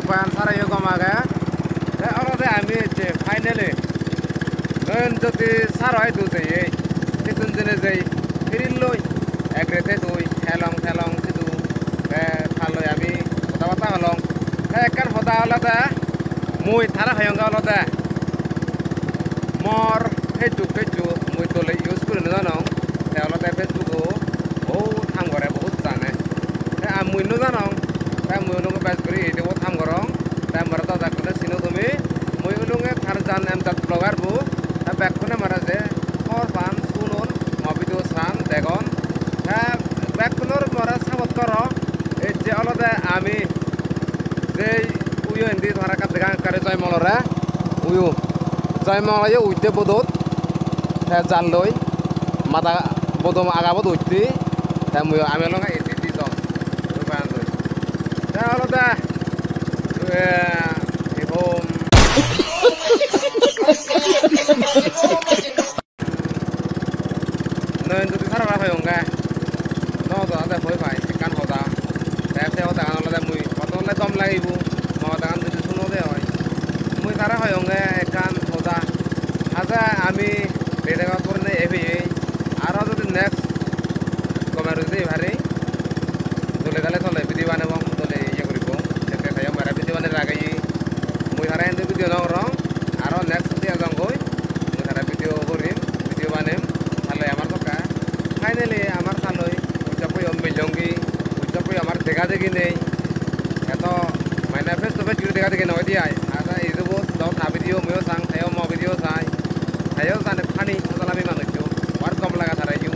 rupayan sarayo gomaga te olode ami je finally non jodi sarai du jei kitun jene jei firiloi agrete dui helong sidu te thaloi ami kota halong te ekkan hoda olode mui thara hayonga olode mor Facebook mui tole use kuri nonong te olode Facebook o tham gore bahut jane te amui no janong te mui ulunge bas kuri ede o tham gorong te marata dakune sino tumi mui ulunge tharjan emtat blogger bu te bakkune maraje or pan sunun mobido san degon te bakkunor mara sabot koro e je olode ami je uyo indi thara ka degang kare joy molore uyu joy molayo uite bodot te jalloi mata bodom agabot uiti te mui ami longa eti dison rupayan te olode home nên tôi thara ra phải không nghe nó đó là phơi phải căn hộ ta đẹp theo ta nó là mùi và tôi lấy tom lấy bu mà ta ăn từ xuống nó đấy rồi mùi thara phải không nghe căn hộ ta aja ami để đây có tuần này em về aro যদি next কমার দিই ভারি দলে দলে চলে video বানাবো দলে ইয়ে করিব দেখতে থাই মারা ভিডিও বানাই লাগাই মুই ধারা এন্ড ভিডিও নং রং আরো নেক্সট দিয়া যাম কই মুই ধারা ভিডিও করিম ভিডিও বানাইম তাহলে আমার টকা ফাইনালি আমার তালই উচ্চাপই মিলঙ্গি উচ্চাপই আমার দেখা দেখি নেই এত মানে ফেস টু ফেস দেখা দেখি নয় দিয়াই আদা ইদুবো দাও থা ভিডিও মুইও সাং থাইও ম ভিডিও চাই থাইও জানে ফানি ওজালামি মানুষও আর কম লাগা থারাইও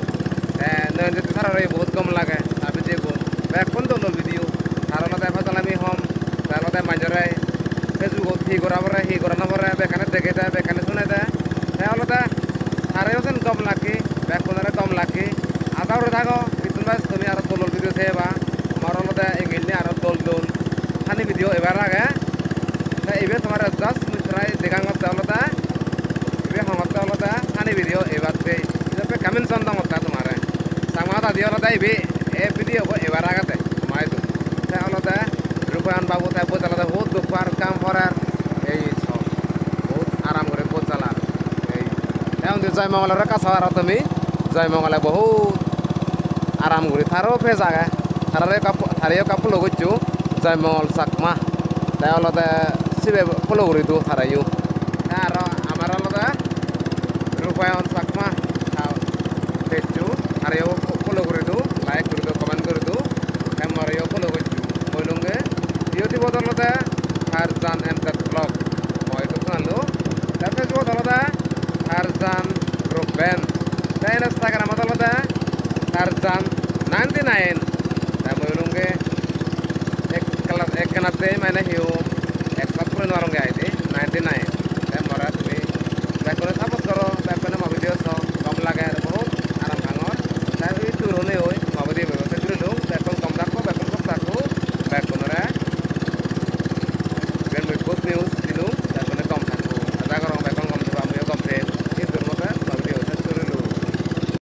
nên যদি thara রে বহুত কম লাগে আমি যে কোন এখন তো নল ভিডিও ধারণা দেখা চালামি হম তারপরে মাঝরে ফেসবুক হি করাবরে হি করানো পরে বেখানে দেখে দেয় বেখানে শুনে দেয় তাহলে থারে ওসেন কম লাগে বেখনে কম লাগে আদাউরে থাকো ইতুন বাস তুমি আর তোল ভিডিও সেবা আমার হলতে ইংলিশ আর তোল খানি ভিডিও এবার আগে তা এবে তোমার জাস্ট ট্রাই দেখাং হলতে এবে হলতে খানি ভিডিও এবার দে এটা কমেন্ট সন্তাম হতা তোমার sama tadi orang tadi be video kok ibarat teh mai itu teh orang teh rupayan babu teh buat jalan teh buat dupar kamporer so buat aram करे buat jalan teh untuk jai mangala reka sawar atami jai mangala बहुत aram करे tharo pesa ga thariyo kapu logo cu jai mangal sakma teh orang teh sibe pulo करे tu tharayu teh aro amar orang teh rupayan sakma teju Aryo follow করে দো like করে দো comment করে দো M আরyo follow করে দো বলুঙ্গে UT বদলতে হারজান এমটাত blog মই তো জানলো তারপরে বদলতে হারজান group band তাই ইনস্টাগ্রাম বদলতে হারজান 99 তাই বলুঙ্গে এক কানাতে মানে হিও এক সাত করে নারঙ্গে আইতে 99